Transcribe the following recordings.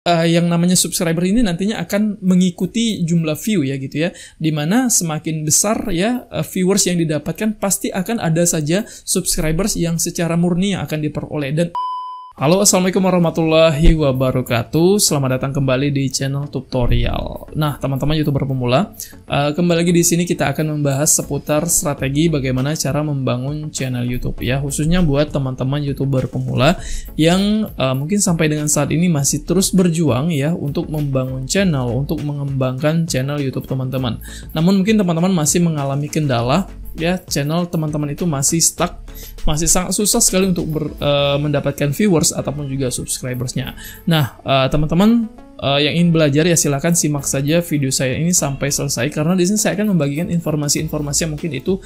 yang namanya subscriber ini nantinya akan mengikuti jumlah view ya gitu ya. Dimana semakin besar ya viewers yang didapatkan, pasti akan ada saja subscribers yang secara murni yang akan diperoleh. Dan halo, assalamualaikum warahmatullahi wabarakatuh. Selamat datang kembali di channel tutorial. Nah, teman-teman YouTuber pemula, kembali lagi di sini kita akan membahas seputar strategi bagaimana cara membangun channel YouTube ya, khususnya buat teman-teman YouTuber pemula yang mungkin sampai dengan saat ini masih terus berjuang ya untuk membangun channel, untuk mengembangkan channel YouTube teman-teman. Namun mungkin teman-teman masih mengalami kendala ya, channel teman-teman itu masih stuck, masih sangat susah sekali untuk mendapatkan viewers ataupun juga subscribersnya. Nah, teman-teman yang ingin belajar ya silakan simak saja video saya ini sampai selesai, karena di sini saya akan membagikan informasi-informasi yang mungkin itu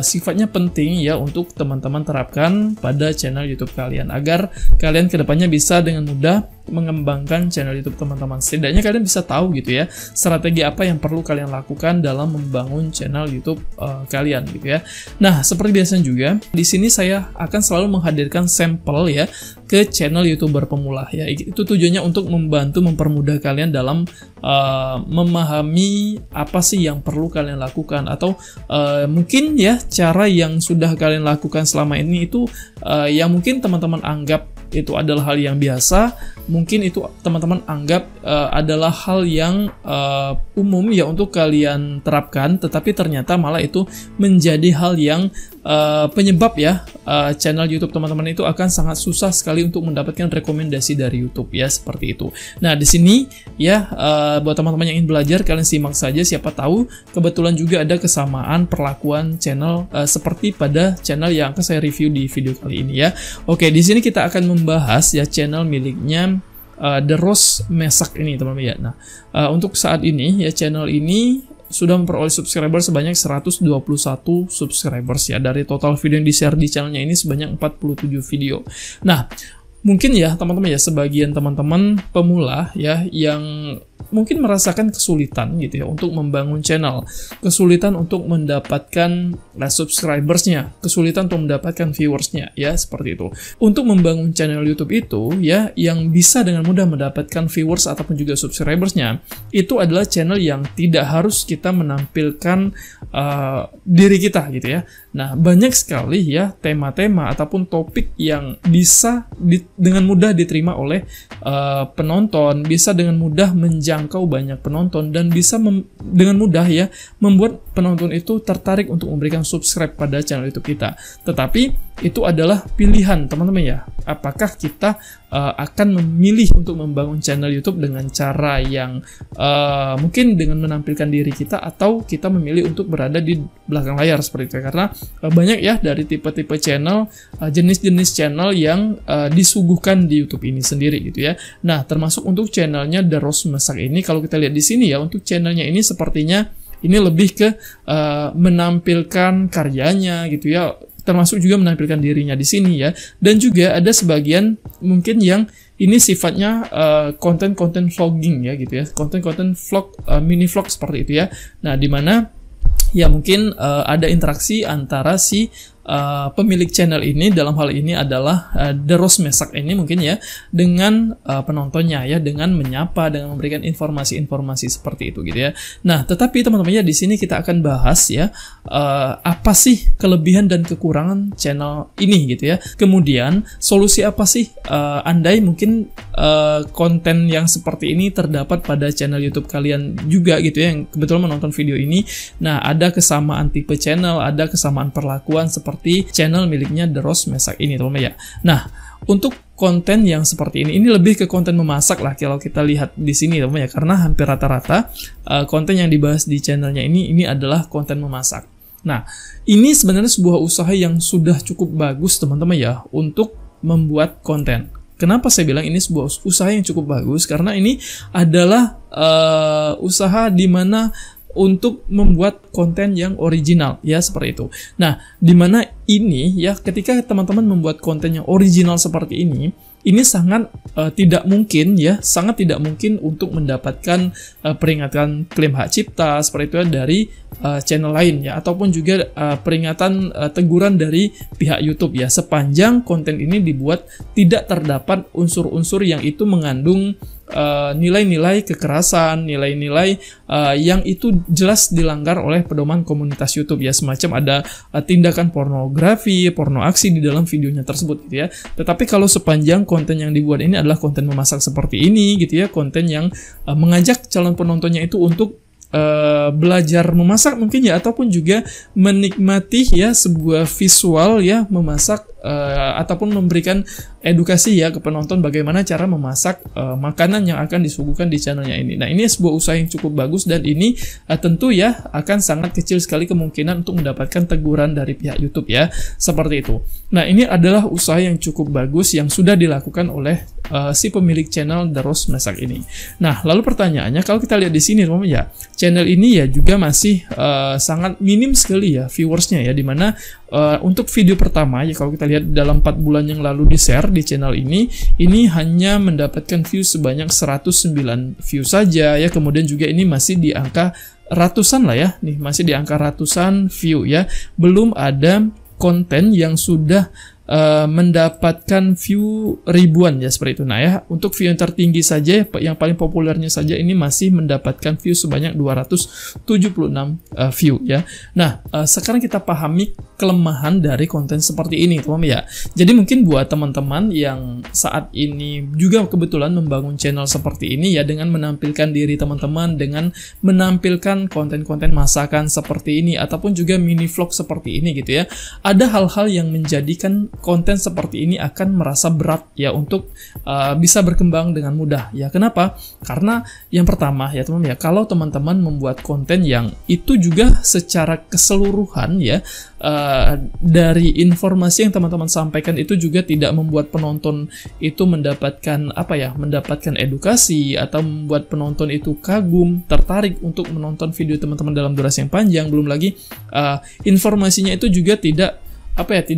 sifatnya penting ya untuk teman-teman terapkan pada channel YouTube kalian, agar kalian kedepannya bisa dengan mudah mengembangkan channel YouTube teman-teman. Setidaknya kalian bisa tahu gitu ya strategi apa yang perlu kalian lakukan dalam membangun channel YouTube kalian gitu ya. Nah, seperti biasa juga di sini saya akan selalu menghadirkan sampel ya ke channel YouTuber pemula ya. Itu tujuannya untuk membantu mempermudah kalian dalam memahami apa sih yang perlu kalian lakukan, atau mungkin ya cara yang sudah kalian lakukan selama ini itu yang mungkin teman-teman anggap itu adalah hal yang biasa, mungkin itu teman-teman anggap adalah hal yang umum ya untuk kalian terapkan, tetapi ternyata malah itu menjadi hal yang penyebab ya channel YouTube teman-teman itu akan sangat susah sekali untuk mendapatkan rekomendasi dari YouTube ya, seperti itu. Nah, di sini ya buat teman-teman yang ingin belajar, kalian simak saja, siapa tahu kebetulan juga ada kesamaan perlakuan channel seperti pada channel yang akan saya review di video kali ini ya. Oke, di sini kita akan membahas ya channel miliknya The Rose Mesak ini teman-teman ya. Nah, untuk saat ini ya channel ini sudah memperoleh subscriber sebanyak 121 subscribers ya, dari total video yang di-share di channelnya ini sebanyak 47 video. Nah, mungkin ya teman-teman ya, sebagian teman-teman pemula ya yang mungkin merasakan kesulitan gitu ya untuk membangun channel, kesulitan untuk mendapatkan subscribersnya, kesulitan untuk mendapatkan viewersnya ya, seperti itu. Untuk membangun channel YouTube itu ya yang bisa dengan mudah mendapatkan viewers ataupun juga subscribersnya, itu adalah channel yang tidak harus kita menampilkan diri kita gitu ya. Nah, banyak sekali ya tema-tema ataupun topik yang bisa dengan mudah diterima oleh penonton, bisa dengan mudah menjangkau banyak penonton, dan bisa dengan mudah ya membuat penonton itu tertarik untuk memberikan subscribe pada channel YouTube kita. Tetapi itu adalah pilihan teman-teman ya, apakah kita akan memilih untuk membangun channel YouTube dengan cara yang mungkin dengan menampilkan diri kita, atau kita memilih untuk berada di belakang layar seperti itu. Karena banyak ya dari tipe-tipe channel, jenis-jenis channel yang disuguhkan di YouTube ini sendiri gitu ya. Nah, termasuk untuk channelnya The Rose Mesak ini, kalau kita lihat di sini ya, untuk channelnya ini sepertinya ini lebih ke menampilkan karyanya gitu ya, termasuk juga menampilkan dirinya di sini ya. Dan juga ada sebagian mungkin yang ini sifatnya konten-konten vlogging ya gitu ya, konten-konten vlog, mini vlog seperti itu ya. Nah, dimana ya mungkin ada interaksi antara si pemilik channel ini, dalam hal ini adalah The Rose Mesak ini mungkin ya, dengan penontonnya ya, dengan menyapa, dengan memberikan informasi-informasi seperti itu gitu ya. Nah, tetapi teman-teman ya, di sini kita akan bahas ya apa sih kelebihan dan kekurangan channel ini gitu ya. Kemudian solusi apa sih andai mungkin konten yang seperti ini terdapat pada channel YouTube kalian juga gitu ya, yang kebetulan menonton video ini. Nah, ada kesamaan tipe channel, ada kesamaan perlakuan seperti channel miliknya The Rose Mesak ini teman-teman ya. Nah, untuk konten yang seperti ini lebih ke konten memasak lah kalau kita lihat di sini teman-teman ya, karena hampir rata-rata konten yang dibahas di channelnya ini adalah konten memasak. Nah, ini sebenarnya sebuah usaha yang sudah cukup bagus teman-teman ya untuk membuat konten. Kenapa saya bilang ini sebuah usaha yang cukup bagus? Karena ini adalah usaha di mana untuk membuat konten yang original ya, seperti itu. Nah, dimana ini ya, ketika teman-teman membuat konten yang original seperti ini sangat tidak mungkin ya, sangat tidak mungkin untuk mendapatkan peringatan klaim hak cipta seperti itu ya, dari channel lain ya, ataupun juga peringatan teguran dari pihak YouTube ya, sepanjang konten ini dibuat tidak terdapat unsur-unsur yang itu mengandung nilai-nilai kekerasan, nilai-nilai yang itu jelas dilanggar oleh pedoman komunitas YouTube ya, semacam ada tindakan pornografi, porno aksi di dalam videonya tersebut gitu ya. Tetapi kalau sepanjang konten yang dibuat ini adalah konten memasak seperti ini gitu ya, konten yang mengajak calon penontonnya itu untuk belajar memasak mungkin ya, ataupun juga menikmati ya sebuah visual ya memasak, ataupun memberikan edukasi ya ke penonton bagaimana cara memasak makanan yang akan disuguhkan di channelnya ini. Nah, ini sebuah usaha yang cukup bagus, dan ini tentu ya akan sangat kecil sekali kemungkinan untuk mendapatkan teguran dari pihak YouTube ya, seperti itu. Nah, ini adalah usaha yang cukup bagus yang sudah dilakukan oleh si pemilik channel The Rose Masak ini. Nah, lalu pertanyaannya, kalau kita lihat di sini teman-teman ya, channel ini ya juga masih sangat minim sekali ya viewersnya ya, dimana untuk video pertama ya, kalau kita lihat dalam 4 bulan yang lalu di-share di channel ini hanya mendapatkan view sebanyak 109 view saja ya, kemudian juga ini masih di angka ratusan lah ya, nih masih di angka ratusan view ya, belum ada konten yang sudah mendapatkan view ribuan ya, seperti itu. Nah ya, untuk view yang tertinggi saja, yang paling populernya saja ini masih mendapatkan view sebanyak 276 view ya. Nah, sekarang kita pahami kelemahan dari konten seperti ini teman-teman ya. Jadi mungkin buat teman-teman yang saat ini juga kebetulan membangun channel seperti ini ya, dengan menampilkan diri teman-teman, dengan menampilkan konten-konten masakan seperti ini, ataupun juga mini vlog seperti ini gitu ya, ada hal-hal yang menjadikan konten seperti ini akan merasa berat ya untuk bisa berkembang dengan mudah ya. Kenapa? Karena yang pertama ya teman-teman ya, kalau teman-teman membuat konten yang itu juga secara keseluruhan ya, dari informasi yang teman-teman sampaikan itu juga tidak membuat penonton itu mendapatkan mendapatkan edukasi, atau membuat penonton itu kagum, tertarik untuk menonton video teman-teman dalam durasi yang panjang. Belum lagi informasinya itu juga tidak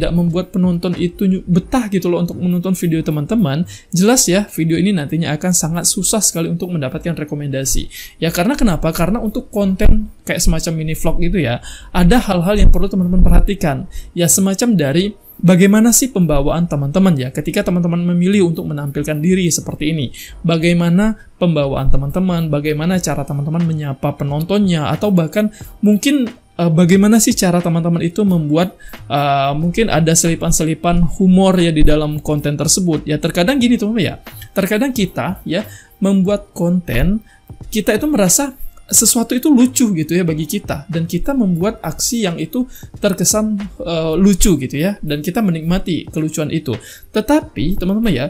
membuat penonton itu betah gitu loh untuk menonton video teman-teman. Jelas ya, video ini nantinya akan sangat susah sekali untuk mendapatkan rekomendasi. Ya karena kenapa? Karena untuk konten kayak semacam mini vlog gitu ya, ada hal-hal yang perlu teman-teman perhatikan. Ya semacam dari bagaimana sih pembawaan teman-teman ya ketika teman-teman memilih untuk menampilkan diri seperti ini. Bagaimana pembawaan teman-teman, bagaimana cara teman-teman menyapa penontonnya, atau bahkan mungkin bagaimana sih cara teman-teman itu membuat mungkin ada selipan-selipan humor ya di dalam konten tersebut. Ya terkadang gini teman-teman ya, terkadang kita ya membuat konten, kita itu merasa sesuatu itu lucu gitu ya bagi kita, dan kita membuat aksi yang itu terkesan lucu gitu ya, dan kita menikmati kelucuan itu. Tetapi teman-teman ya,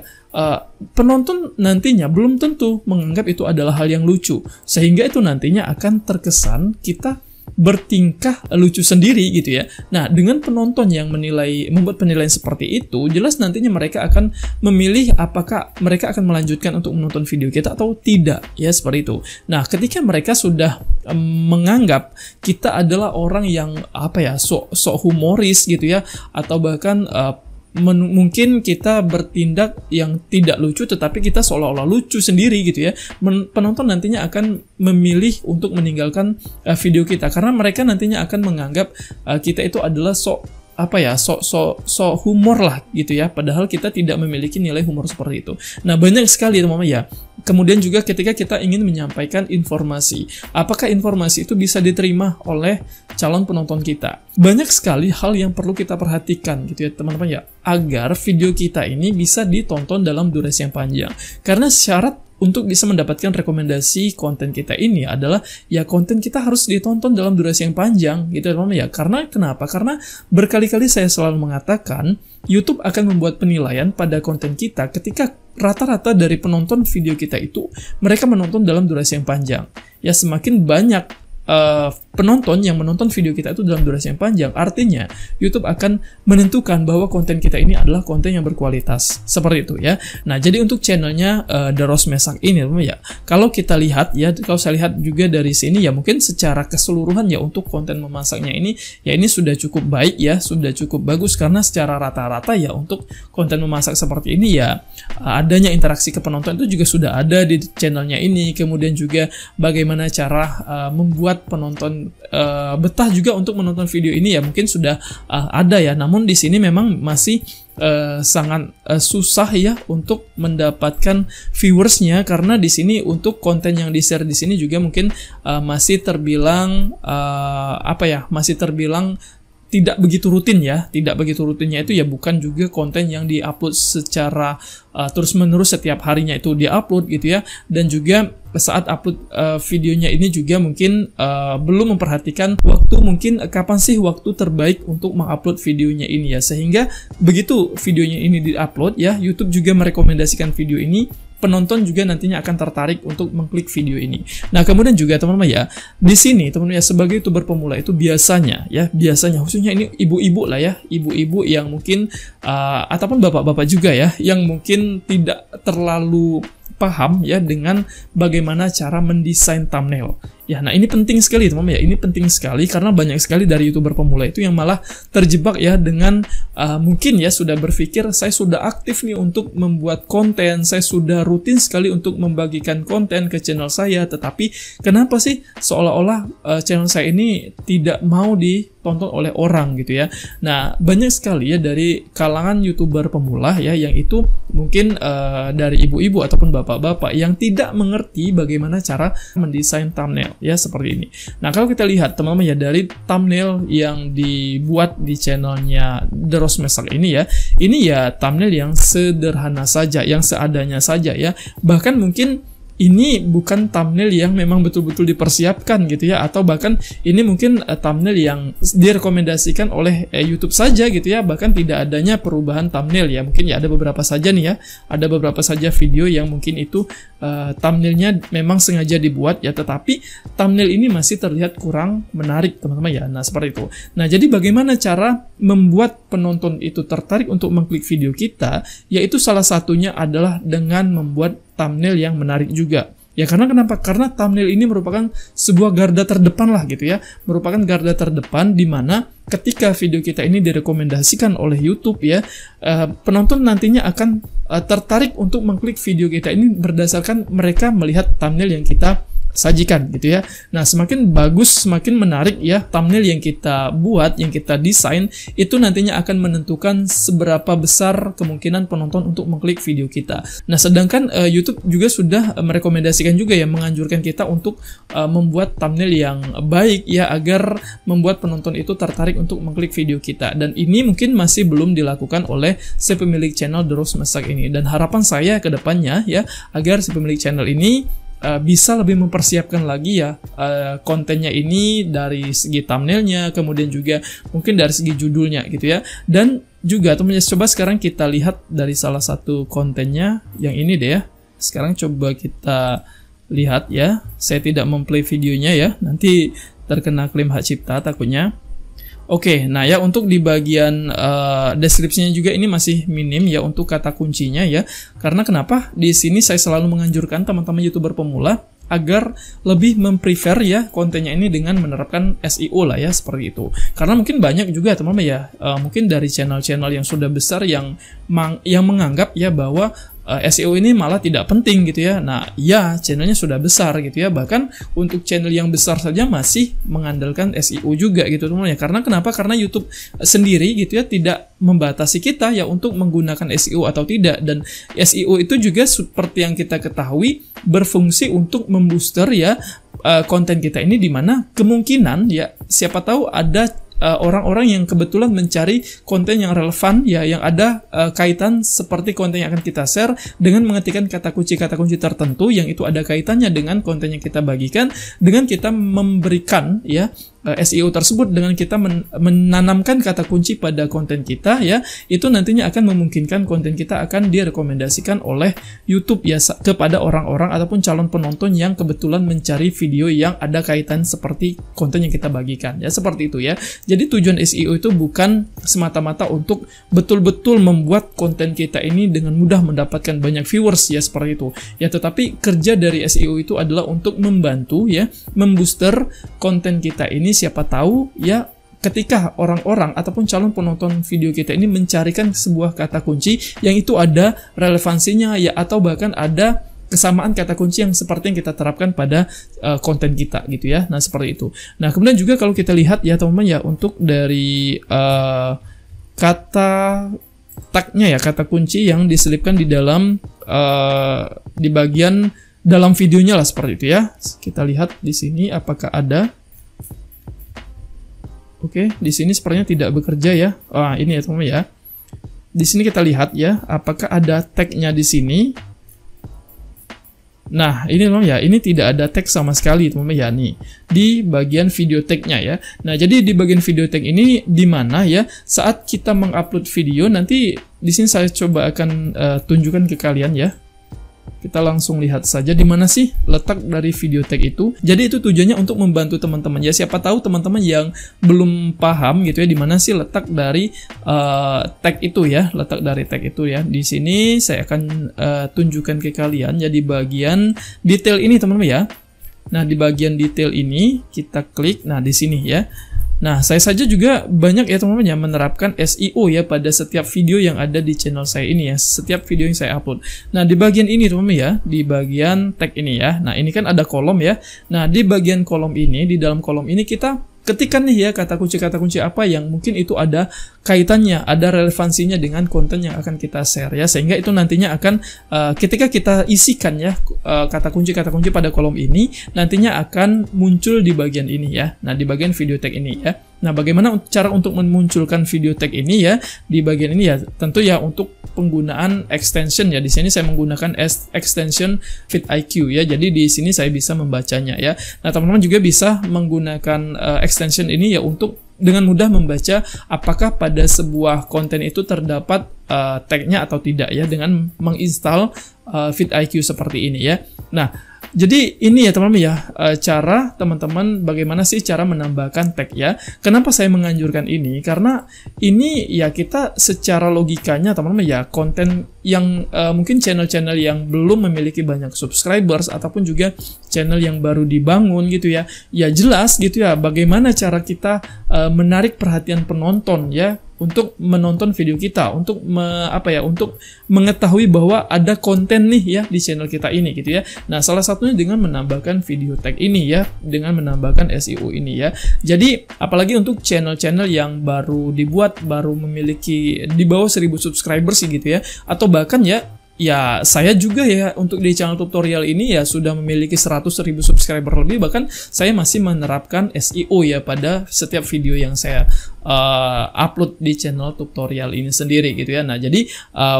penonton nantinya belum tentu menganggap itu adalah hal yang lucu, sehingga itu nantinya akan terkesan kita bertingkah lucu sendiri gitu ya. Nah, dengan penonton yang membuat penilaian seperti itu, jelas nantinya mereka akan memilih apakah mereka akan melanjutkan untuk menonton video kita atau tidak ya, seperti itu. Nah, ketika mereka sudah menganggap kita adalah orang yang sok humoris gitu ya, atau bahkan mungkin kita bertindak yang tidak lucu tetapi kita seolah-olah lucu sendiri gitu ya, penonton nantinya akan memilih untuk meninggalkan video kita, karena mereka nantinya akan menganggap kita itu adalah sok humor lah gitu ya, padahal kita tidak memiliki nilai humor seperti itu. Nah, banyak sekali teman-teman ya. Kemudian juga ketika kita ingin menyampaikan informasi, apakah informasi itu bisa diterima oleh calon penonton kita? Banyak sekali hal yang perlu kita perhatikan gitu ya teman-teman ya, agar video kita ini bisa ditonton dalam durasi yang panjang. Karena syarat untuk bisa mendapatkan rekomendasi konten kita ini adalah ya konten kita harus ditonton dalam durasi yang panjang gitu teman-teman ya. Karena kenapa? Karena berkali-kali saya selalu mengatakan YouTube akan membuat penilaian pada konten kita ketika rata-rata dari penonton video kita itu mereka menonton dalam durasi yang panjang. Ya semakin banyak penonton yang menonton video kita itu dalam durasi yang panjang, artinya YouTube akan menentukan bahwa konten kita ini adalah konten yang berkualitas, seperti itu ya. Nah, jadi untuk channelnya The Rose Masak ini ya, kalau kita lihat ya, kalau saya lihat juga dari sini ya, mungkin secara keseluruhan ya untuk konten memasaknya ini ya, ini sudah cukup baik ya, sudah cukup bagus, karena secara rata-rata ya untuk konten memasak seperti ini ya, adanya interaksi ke penonton itu juga sudah ada di channelnya ini. Kemudian juga bagaimana cara membuat membuat penonton betah juga untuk menonton video ini ya mungkin sudah ada ya. Namun di sini memang masih sangat susah ya untuk mendapatkan viewersnya, karena di sini untuk konten yang di-share di sini juga mungkin masih terbilang masih terbilang tidak begitu rutin ya. Tidak begitu rutinnya itu ya bukan juga konten yang diupload secara terus-menerus setiap harinya itu diupload gitu ya. Dan juga saat upload videonya ini juga mungkin belum memperhatikan waktu, mungkin kapan sih waktu terbaik untuk mengupload videonya ini ya. Sehingga begitu videonya ini diupload ya, YouTube juga merekomendasikan video ini, penonton juga nantinya akan tertarik untuk mengklik video ini. Nah, kemudian juga teman-teman ya, di sini teman-teman ya, sebagai YouTuber pemula itu biasanya khususnya ini ibu-ibu lah ya, ibu-ibu yang mungkin ataupun bapak-bapak juga ya, yang mungkin tidak terlalu paham ya dengan bagaimana cara mendesain thumbnail. Ya, nah ini penting sekali teman-teman ya, ini penting sekali karena banyak sekali dari YouTuber pemula itu yang malah terjebak ya dengan mungkin ya sudah berpikir saya sudah aktif nih untuk membuat konten, saya sudah rutin sekali untuk membagikan konten ke channel saya, tetapi kenapa sih seolah-olah channel saya ini tidak mau ditonton oleh orang gitu ya. Nah, banyak sekali ya dari kalangan YouTuber pemula ya yang itu mungkin dari ibu-ibu ataupun bapak-bapak yang tidak mengerti bagaimana cara mendesain thumbnail ya seperti ini. Nah, kalau kita lihat teman-teman ya dari thumbnail yang dibuat di channelnya The Rose Masak ini ya thumbnail yang sederhana saja, yang seadanya saja ya. Bahkan mungkin ini bukan thumbnail yang memang betul-betul dipersiapkan gitu ya, atau bahkan ini mungkin thumbnail yang direkomendasikan oleh YouTube saja gitu ya, bahkan tidak adanya perubahan thumbnail ya. Mungkin ya ada beberapa saja nih ya, ada beberapa saja video yang mungkin itu thumbnailnya memang sengaja dibuat ya, tetapi thumbnail ini masih terlihat kurang menarik teman-teman ya. Nah, seperti itu. Nah, jadi bagaimana cara membuat penonton itu tertarik untuk mengklik video kita, yaitu salah satunya adalah dengan membuat thumbnail yang menarik juga. Ya, karena kenapa? Karena thumbnail ini merupakan sebuah garda terdepan lah gitu ya. Merupakan garda terdepan di mana ketika video kita ini direkomendasikan oleh YouTube ya, penonton nantinya akan tertarik untuk mengklik video kita ini berdasarkan mereka melihat thumbnail yang kita sajikan gitu ya. Nah, semakin bagus, semakin menarik ya thumbnail yang kita buat, yang kita desain, itu nantinya akan menentukan seberapa besar kemungkinan penonton untuk mengklik video kita. Nah, sedangkan YouTube juga sudah merekomendasikan juga ya, menganjurkan kita untuk membuat thumbnail yang baik ya, agar membuat penonton itu tertarik untuk mengklik video kita. Dan ini mungkin masih belum dilakukan oleh si pemilik channel The Rose Masak ini. Dan harapan saya ke depannya ya, agar si pemilik channel ini bisa lebih mempersiapkan lagi ya kontennya ini dari segi thumbnailnya, kemudian juga mungkin dari segi judulnya gitu ya. Dan juga teman-teman, coba sekarang kita lihat dari salah satu kontennya yang ini deh ya. Sekarang coba kita lihat ya, saya tidak memplay videonya ya, nanti terkena klaim hak cipta takutnya. Oke, nah ya untuk di bagian deskripsinya juga ini masih minim ya untuk kata kuncinya ya. Karena kenapa? Di sini saya selalu menganjurkan teman-teman YouTuber pemula agar lebih memprefer ya kontennya ini dengan menerapkan SEO lah ya, seperti itu. Karena mungkin banyak juga teman-teman ya, mungkin dari channel-channel yang sudah besar yang menganggap ya bahwa SEO ini malah tidak penting gitu ya. Nah, ya channelnya sudah besar gitu ya. Bahkan untuk channel yang besar saja masih mengandalkan SEO juga gitu teman-teman ya. Karena kenapa? Karena YouTube sendiri gitu ya tidak membatasi kita ya untuk menggunakan SEO atau tidak. Dan SEO itu juga seperti yang kita ketahui berfungsi untuk membooster ya konten kita ini, dimana kemungkinan ya siapa tahu ada orang-orang yang kebetulan mencari konten yang relevan ya, yang ada kaitan seperti konten yang akan kita share, dengan mengetikkan kata kunci tertentu yang itu ada kaitannya dengan konten yang kita bagikan, dengan kita memberikan ya SEO tersebut, dengan kita menanamkan kata kunci pada konten kita ya, itu nantinya akan memungkinkan konten kita akan direkomendasikan oleh YouTube ya kepada orang-orang ataupun calon penonton yang kebetulan mencari video yang ada kaitan seperti konten yang kita bagikan ya, seperti itu ya. Jadi tujuan SEO itu bukan semata-mata untuk betul-betul membuat konten kita ini dengan mudah mendapatkan banyak viewers ya, seperti itu ya, tetapi kerja dari SEO itu adalah untuk membantu ya membooster konten kita ini. Siapa tahu ya ketika orang-orang ataupun calon penonton video kita ini mencarikan sebuah kata kunci yang itu ada relevansinya ya, atau bahkan ada kesamaan kata kunci yang seperti yang kita terapkan pada konten kita gitu ya. Nah, seperti itu. Nah, kemudian juga kalau kita lihat ya teman-teman ya, untuk dari kata tagnya ya, kata kunci yang diselipkan di dalam di bagian dalam videonya lah, seperti itu ya. Kita lihat di sini apakah ada. Oke, di sini sepertinya tidak bekerja ya. Ini ya teman-teman ya. Di sini kita lihat ya, apakah ada tagnya di sini. Nah, ini teman-teman ya, ini tidak ada tag sama sekali teman-teman ya, nih di bagian video tagnya ya. Nah, jadi di bagian video tag ini di mana ya, saat kita mengupload video, nanti di sini saya coba akan tunjukkan ke kalian ya. Kita langsung lihat saja di mana sih letak dari video tag itu. Jadi itu tujuannya untuk membantu teman-teman ya. Siapa tahu teman-teman yang belum paham gitu ya, di mana sih letak dari tag itu ya, letak dari tag itu ya. Di sini saya akan tunjukkan ke kalian ya, di bagian detail ini teman-teman ya. Nah, di bagian detail ini kita klik. Nah, di sini ya. Nah, saya saja juga banyak ya teman-teman yang menerapkan SEO ya pada setiap video yang ada di channel saya ini ya, setiap video yang saya upload. Nah, di bagian ini teman-teman ya, di bagian tag ini ya. Nah, ini kan ada kolom ya. Nah, di bagian kolom ini, di dalam kolom ini kita ketikkan nih ya kata kunci apa yang mungkin itu ada kaitannya, ada relevansinya dengan konten yang akan kita share ya, sehingga itu nantinya akan ketika kita isikan ya kata kunci pada kolom ini, nantinya akan muncul di bagian ini ya. Nah, di bagian video tag ini ya. Nah, bagaimana cara untuk memunculkan video tag ini ya di bagian ini ya? Tentu ya untuk penggunaan extension ya. Di sini saya menggunakan extension vidIQ ya. Jadi di sini saya bisa membacanya ya. Nah, teman-teman juga bisa menggunakan extension ini ya untuk dengan mudah membaca apakah pada sebuah konten itu terdapat tagnya atau tidak ya, dengan menginstal vidIQ seperti ini ya. Nah, jadi ini ya teman-teman ya, cara teman-teman bagaimana sih cara menambahkan tag ya. Kenapa saya menganjurkan ini? Karena ini ya kita secara logikanya teman-teman ya, konten yang mungkin channel-channel yang belum memiliki banyak subscribers ataupun juga channel yang baru dibangun gitu ya. Ya jelas gitu ya, bagaimana cara kita menarik perhatian penonton ya untuk menonton video kita, untuk untuk mengetahui bahwa ada konten nih ya di channel kita ini gitu ya. Nah, salah satunya dengan menambahkan video tag ini ya, dengan menambahkan SEO ini ya. Jadi apalagi untuk channel-channel yang baru dibuat, baru memiliki di bawah 1000 subscribers sih gitu ya, atau bahkan ya saya juga ya untuk di channel tutorial ini ya sudah memiliki 100.000 subscriber lebih, bahkan saya masih menerapkan SEO ya pada setiap video yang saya upload di channel tutorial ini sendiri gitu ya. Nah, jadi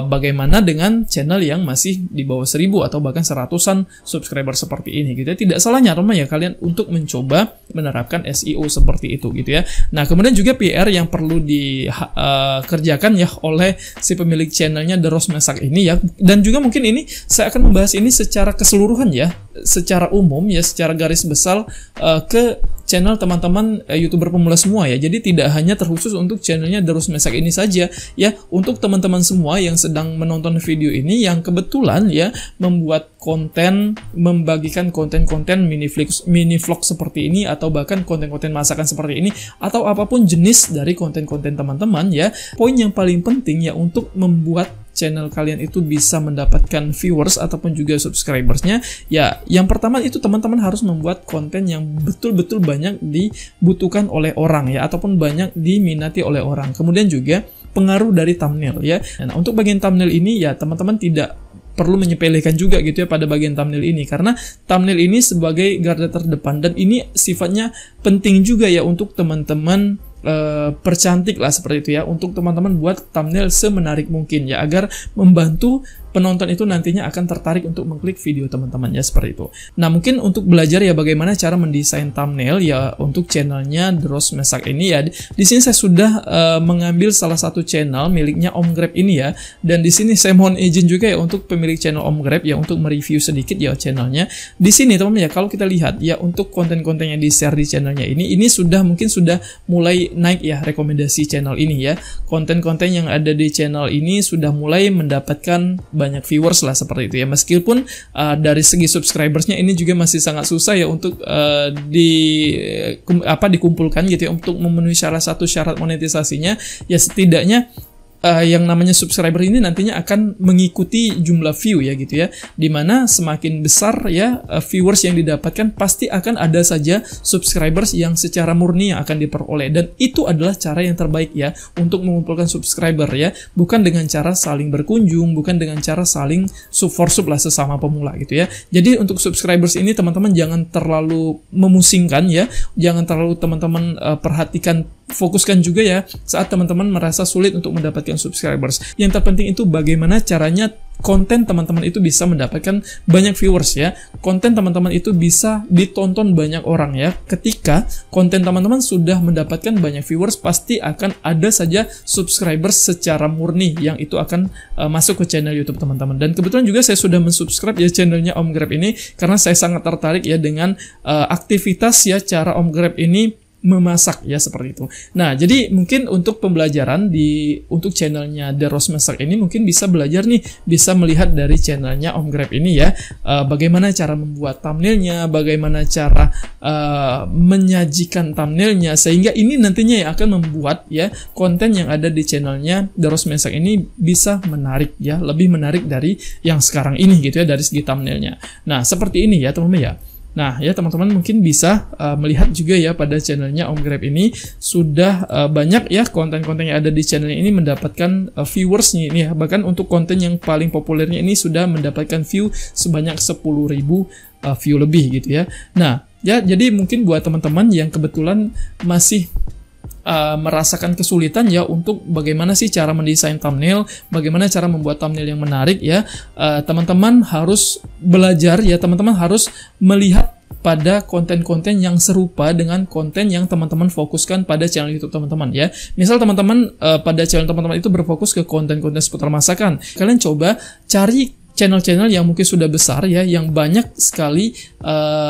bagaimana dengan channel yang masih di bawah 1000 atau bahkan 100-an subscriber seperti ini gitu ya. Tidak salahnya teman ya kalian untuk mencoba menerapkan SEO seperti itu gitu ya. Nah, kemudian juga PR yang perlu dikerjakan ya oleh si pemilik channelnya The Rose Masak ini ya. Dan juga mungkin ini saya akan membahas ini secara keseluruhan ya, secara umum ya, secara garis besar ke channel teman-teman YouTuber pemula semua ya. Jadi tidak hanya terkhusus untuk channelnya The Rose Masak ini saja ya, untuk teman-teman semua yang sedang menonton video ini yang kebetulan ya membuat konten, membagikan konten-konten mini vlog seperti ini, atau bahkan konten-konten masakan seperti ini, atau apapun jenis dari konten-konten teman-teman ya. Poin yang paling penting ya untuk membuat channel kalian itu bisa mendapatkan viewers ataupun juga subscribersnya ya, yang pertama itu teman-teman harus membuat konten yang betul-betul banyak dibutuhkan oleh orang ya, ataupun banyak diminati oleh orang. Kemudian juga pengaruh dari thumbnail ya. Nah, untuk bagian thumbnail ini ya teman-teman tidak perlu menyepelekan juga gitu ya pada bagian thumbnail ini, karena thumbnail ini sebagai garda terdepan dan ini sifatnya penting juga ya untuk teman-teman percantik lah seperti itu ya, untuk teman-teman buat thumbnail semenarik mungkin ya, agar membantu penonton itu nantinya akan tertarik untuk mengklik video teman-teman ya, seperti itu. Nah, mungkin untuk belajar ya bagaimana cara mendesain thumbnail ya untuk channelnya The Rose Masak ini ya. Di sini saya sudah mengambil salah satu channel miliknya Om Grab ini ya, dan di sini saya mohon izin juga ya untuk pemilik channel Om Grab ya untuk mereview sedikit ya channelnya. Di sini teman-teman ya, kalau kita lihat ya untuk konten-konten yang di-share di channelnya ini sudah mungkin sudah mulai naik ya rekomendasi channel ini ya. Konten-konten yang ada di channel ini sudah mulai mendapatkan banyak viewers lah seperti itu ya, meskipun dari segi subscribersnya ini juga masih sangat susah ya untuk dikumpulkan gitu ya, untuk memenuhi salah satu syarat monetisasinya ya. Setidaknya yang namanya subscriber ini nantinya akan mengikuti jumlah view ya gitu ya. Dimana semakin besar ya viewers yang didapatkan, pasti akan ada saja subscribers yang secara murni yang akan diperoleh. Dan itu adalah cara yang terbaik ya untuk mengumpulkan subscriber ya. Bukan dengan cara saling berkunjung, bukan dengan cara saling sub for sub lah sesama pemula gitu ya. Jadi untuk subscribers ini teman-teman jangan terlalu memusingkan ya. Jangan terlalu teman-teman perhatikan, fokuskan juga ya saat teman-teman merasa sulit untuk mendapatkan subscribers. Yang terpenting itu bagaimana caranya konten teman-teman itu bisa mendapatkan banyak viewers ya. Konten teman-teman itu bisa ditonton banyak orang ya. Ketika konten teman-teman sudah mendapatkan banyak viewers, pasti akan ada saja subscribers secara murni yang itu akan masuk ke channel YouTube teman-teman. Dan kebetulan juga saya sudah mensubscribe ya channelnya Om Grab ini, karena saya sangat tertarik ya dengan aktivitas ya cara Om Grab ini memasak ya, seperti itu. Nah, jadi mungkin untuk pembelajaran untuk channelnya The Rose Masak ini mungkin bisa belajar nih, bisa melihat dari channelnya Om Grab ini ya, bagaimana cara membuat thumbnailnya, bagaimana cara menyajikan thumbnailnya, sehingga ini nantinya yang akan membuat ya konten yang ada di channelnya The Rose Masak ini bisa menarik ya, lebih menarik dari yang sekarang ini gitu ya, dari segi thumbnailnya. Nah, seperti ini ya teman-teman ya. Nah ya teman-teman mungkin bisa melihat juga ya pada channelnya Om Grab ini sudah banyak ya konten-konten yang ada di channel ini mendapatkan viewersnya ini ya. Bahkan untuk konten yang paling populernya ini sudah mendapatkan view sebanyak 10.000 view lebih gitu ya. Nah ya, jadi mungkin buat teman-teman yang kebetulan masih merasakan kesulitan ya untuk bagaimana sih cara mendesain thumbnail, bagaimana cara membuat thumbnail yang menarik ya, teman-teman harus belajar ya, teman-teman harus melihat pada konten-konten yang serupa dengan konten yang teman-teman fokuskan pada channel YouTube teman-teman ya. Misal teman-teman pada channel teman-teman itu berfokus ke konten-konten seputar masakan, kalian coba cari channel-channel yang mungkin sudah besar ya, yang banyak sekali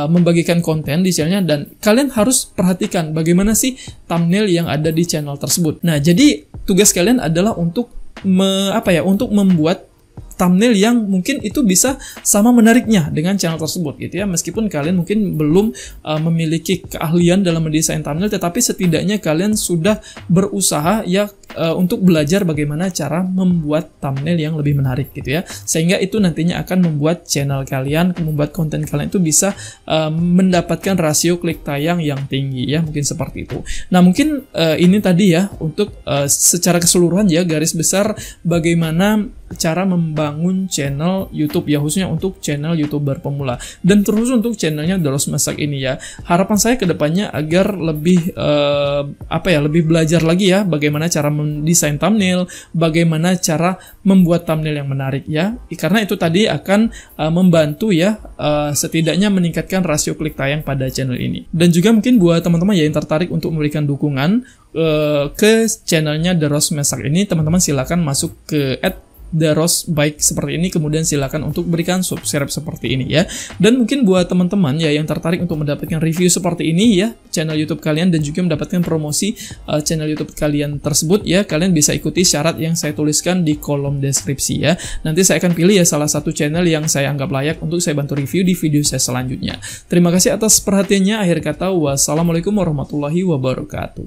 membagikan konten di channelnya, dan kalian harus perhatikan bagaimana sih thumbnail yang ada di channel tersebut. Nah, jadi tugas kalian adalah untuk untuk membuat thumbnail yang mungkin itu bisa sama menariknya dengan channel tersebut gitu ya. Meskipun kalian mungkin belum memiliki keahlian dalam mendesain thumbnail, tetapi setidaknya kalian sudah berusaha ya untuk belajar bagaimana cara membuat thumbnail yang lebih menarik gitu ya. Sehingga itu nantinya akan membuat channel kalian, membuat konten kalian itu bisa mendapatkan rasio klik tayang yang tinggi ya, mungkin seperti itu. Nah, mungkin ini tadi ya untuk secara keseluruhan ya, garis besar bagaimana cara membangun channel YouTube ya, khususnya untuk channel YouTuber pemula dan terus untuk channelnya The Rose Masak ini ya. Harapan saya ke depannya agar lebih lebih belajar lagi ya bagaimana cara mendesain thumbnail, bagaimana cara membuat thumbnail yang menarik ya. Karena itu tadi akan membantu ya setidaknya meningkatkan rasio klik tayang pada channel ini. Dan juga mungkin buat teman-teman ya yang tertarik untuk memberikan dukungan ke channelnya The Rose Masak ini, teman-teman silakan masuk ke The Rose Bike seperti ini, kemudian silakan untuk berikan subscribe seperti ini ya. Dan mungkin buat teman-teman ya yang tertarik untuk mendapatkan review seperti ini ya channel YouTube kalian, dan juga mendapatkan promosi channel YouTube kalian tersebut ya, kalian bisa ikuti syarat yang saya tuliskan di kolom deskripsi ya. Nanti saya akan pilih ya salah satu channel yang saya anggap layak untuk saya bantu review di video saya selanjutnya. Terima kasih atas perhatiannya. Akhir kata, wassalamualaikum warahmatullahi wabarakatuh.